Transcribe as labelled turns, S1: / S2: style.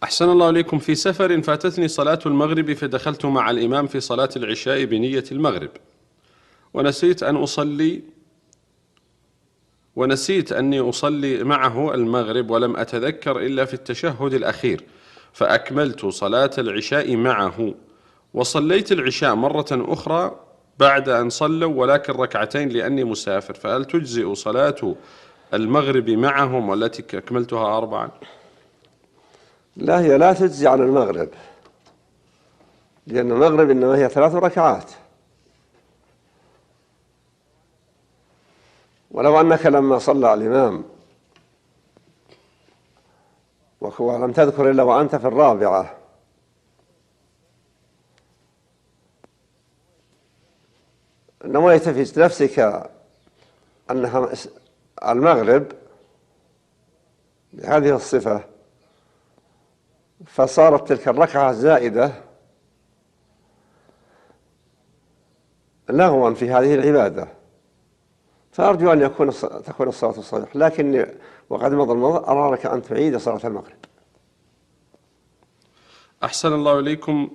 S1: أحسن الله إليكم. في سفر فاتتني صلاة المغرب فدخلت مع الإمام في صلاة العشاء بنية المغرب، ونسيت أني أصلي معه المغرب، ولم أتذكر إلا في التشهد الأخير، فأكملت صلاة العشاء معه، وصليت العشاء مرة أخرى بعد أن صلوا، ولكن ركعتين لأني مسافر، فهل تجزئ صلاة المغرب معهم والتي أكملتها 4؟
S2: لا، هي لا تجزي عن المغرب، لأن المغرب إنما هي 3 ركعات. ولو أنك لما صلى الإمام ولم تذكر إلا وأنت في الرابعة، نويت في نفسك أنها المغرب بهذه الصفة، فصارت تلك الركعة زائدة لغوا في هذه العبادة، فأرجو أن تكون الصلاة صحيحة، لكن وقد مضى المضى أرى لك أن تعيد صلاة المغرب.
S1: أحسن الله إليكم.